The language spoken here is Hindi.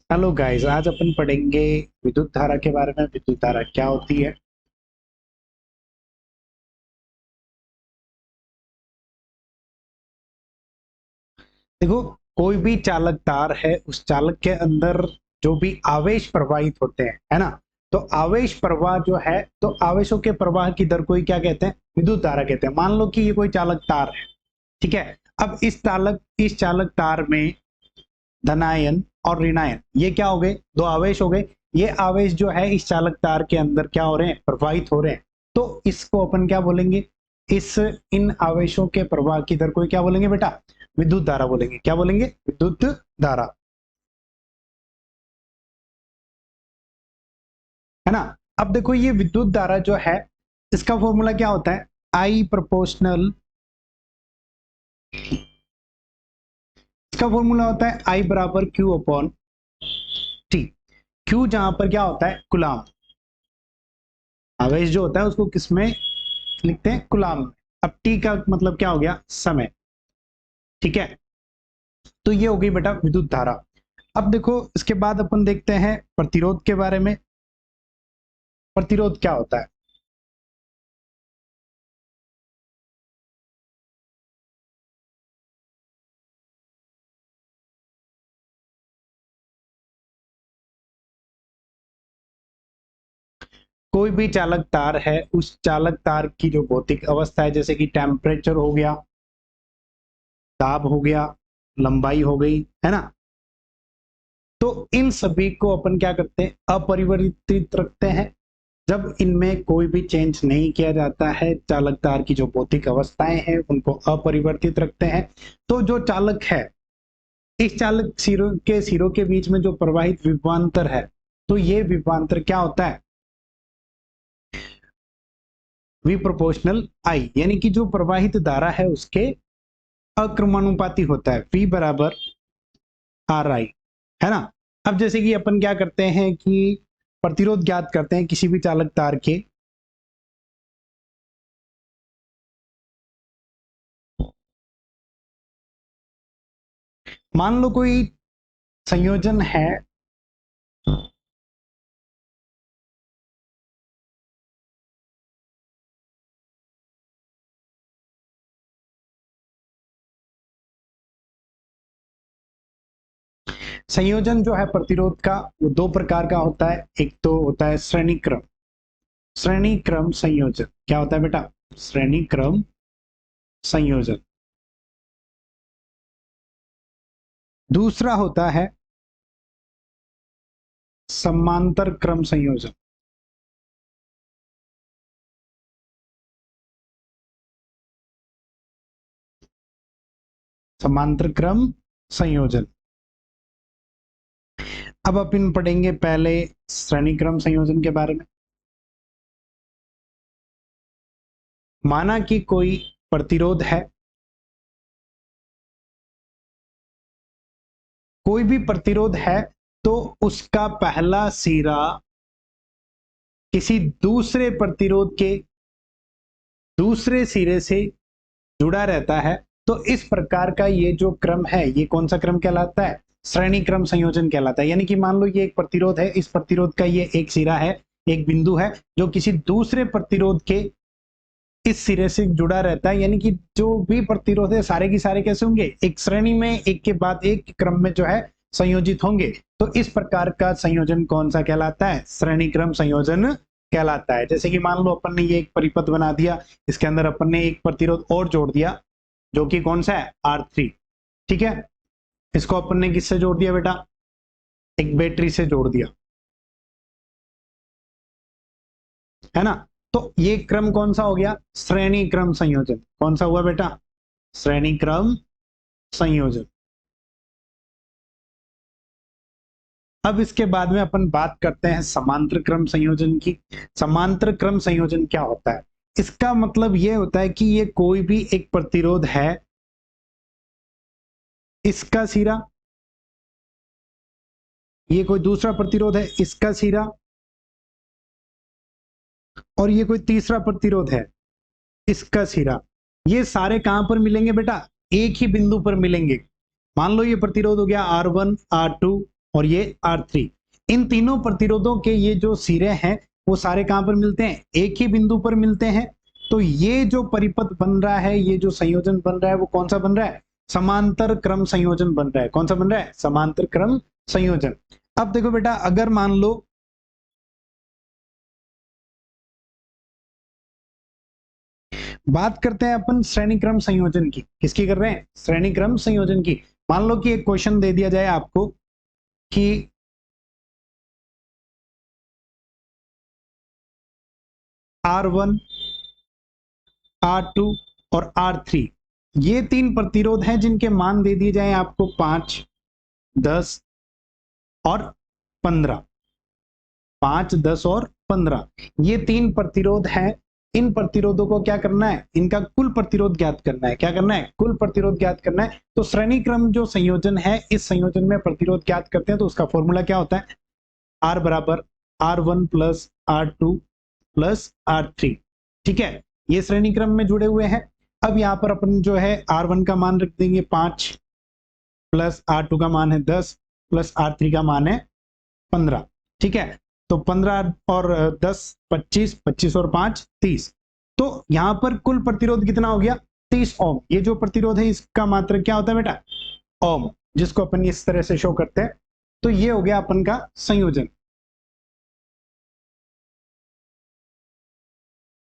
हेलो गाइस, आज अपन पढ़ेंगे विद्युत धारा के बारे में। विद्युत धारा क्या होती है। देखो, कोई भी चालक तार है, उस चालक के अंदर जो भी आवेश प्रवाहित होते हैं, है ना। तो आवेश प्रवाह जो है, तो आवेशों के प्रवाह की दर को ही क्या कहते हैं? विद्युत धारा कहते हैं। मान लो कि ये कोई चालक तार है, ठीक है। अब इस चालक तार में धनायन और ऋणायन, ये क्या हो गए? दो आवेश हो गए। ये आवेश जो है इस चालक तार के अंदर क्या हो रहे हैं? प्रवाहित हो रहे हैं। तो इसको अपन क्या बोलेंगे? इस इन आवेशों के प्रवाह की दर को क्या बोलेंगे बेटा? विद्युत धारा बोलेंगे। क्या बोलेंगे? विद्युत धारा, है ना। अब देखो, ये विद्युत धारा जो है, इसका फॉर्मूला क्या होता है? आई प्रोपोर्शनल, इसका फॉर्मूला होता है आई बराबर क्यू अपॉन टी। क्यू जहां पर क्या होता है? कुलाम। आवेश जो होता है उसको किस में लिखते हैं? कुलाम में। अब टी का मतलब क्या हो गया? समय। ठीक है, तो ये हो गई बेटा विद्युत धारा। अब देखो, इसके बाद अपन देखते हैं प्रतिरोध के बारे में। प्रतिरोध क्या होता है? कोई भी चालक तार है, उस चालक तार की जो भौतिक अवस्था है, जैसे कि टेम्परेचर हो गया, दाब हो गया, लंबाई हो गई, है ना। तो इन सभी को अपन क्या करते हैं? अपरिवर्तित रखते हैं। जब इनमें कोई भी चेंज नहीं किया जाता है, चालक तार की जो भौतिक अवस्थाएं हैं उनको अपरिवर्तित रखते हैं। तो जो चालक है, इस चालक सिरों के बीच में जो प्रवाहित विभवांतर है, तो ये विभवांतर क्या होता है? वी प्रोपोर्शनल आई, यानी कि जो प्रवाहित धारा है उसके अक्रमानुपाती होता है। वी बराबर आर आई, है ना। अब जैसे कि अपन क्या करते हैं कि प्रतिरोध ज्ञात करते हैं किसी भी चालक तार के। मान लो कोई संयोजन है, संयोजन जो है प्रतिरोध का, वो दो प्रकार का होता है। एक तो होता है श्रेणी क्रम, श्रेणी क्रम संयोजन। क्या होता है बेटा? श्रेणी क्रम संयोजन। दूसरा होता है समांतर क्रम संयोजन। समांतर क्रम संयोजन। अब अपन पढ़ेंगे पहले श्रेणी क्रम संयोजन के बारे में। माना कि कोई प्रतिरोध है, कोई भी प्रतिरोध है, तो उसका पहला सिरा किसी दूसरे प्रतिरोध के दूसरे सिरे से जुड़ा रहता है। तो इस प्रकार का ये जो क्रम है, ये कौन सा क्रम कहलाता है? श्रेणी क्रम संयोजन कहलाता है। यानी कि मान लो ये एक प्रतिरोध है, इस प्रतिरोध का ये एक सिरा है, एक बिंदु है जो किसी दूसरे प्रतिरोध के इस सिरे से जुड़ा रहता है। यानी कि जो भी प्रतिरोध है सारे की सारे कैसे होंगे? एक श्रेणी में, एक के बाद एक क्रम में जो है संयोजित होंगे। तो इस प्रकार का संयोजन कौन सा कहलाता है? श्रेणी क्रम संयोजन कहलाता है। जैसे कि मान लो अपन ने ये एक परिपथ बना दिया, इसके अंदर अपन ने एक प्रतिरोध और जोड़ दिया, जो कि कौन सा है? R3। ठीक है, इसको अपन ने किससे जोड़ दिया बेटा? एक बैटरी से जोड़ दिया, है ना। तो ये क्रम कौन सा हो गया? श्रेणी क्रम संयोजन। कौन सा हुआ बेटा? श्रेणी क्रम संयोजन। अब इसके बाद में अपन बात करते हैं समांतर क्रम संयोजन की। समांतर क्रम संयोजन क्या होता है? इसका मतलब यह होता है कि ये कोई भी एक प्रतिरोध है, इसका सिरा, ये कोई दूसरा प्रतिरोध है, इसका सिरा, और ये कोई तीसरा प्रतिरोध है, इसका सिरा। ये सारे कहां पर मिलेंगे बेटा? एक ही बिंदु पर मिलेंगे। मान लो ये प्रतिरोध हो गया R1 R2 और ये R3। इन तीनों प्रतिरोधों के ये जो सिरे हैं वो सारे कहां पर मिलते हैं? एक ही बिंदु पर मिलते हैं। तो ये जो परिपथ बन रहा है, ये जो संयोजन बन रहा है वो कौन सा बन रहा है? समांतर क्रम संयोजन बन रहा है। कौन सा बन रहा है? समांतर क्रम संयोजन। अब देखो बेटा, अगर मान लो बात करते हैं अपन श्रेणी क्रम संयोजन की। किसकी कर रहे हैं? श्रेणी क्रम संयोजन की। मान लो कि एक क्वेश्चन दे दिया जाए आपको कि R1, R2 और R3 ये तीन प्रतिरोध हैं जिनके मान दे दिए जाए आपको 5, 10 और 15। 5, 10 और 15 ये तीन प्रतिरोध हैं। इन प्रतिरोधों को क्या करना है? इनका कुल प्रतिरोध ज्ञात करना है। क्या करना है? कुल प्रतिरोध ज्ञात करना है। तो श्रेणी क्रम जो संयोजन है, इस संयोजन में प्रतिरोध ज्ञात करते हैं तो उसका फॉर्मूला क्या होता है? R बराबर R1 plus R2 plus R3। ठीक है, ये श्रेणी क्रम में जुड़े हुए हैं। अब यहां पर अपन जो है R1 का मान रख देंगे 5 प्लस R2 का मान है 10 प्लस R3 का मान है 15। ठीक है, तो 15 और 10 25, 25 और 5 30। तो यहां पर कुल प्रतिरोध कितना हो गया? 30 ओम। ये जो प्रतिरोध है इसका मात्रक क्या होता है बेटा? ओम, जिसको अपन इस तरह से शो करते हैं। तो ये हो गया अपन का संयोजन।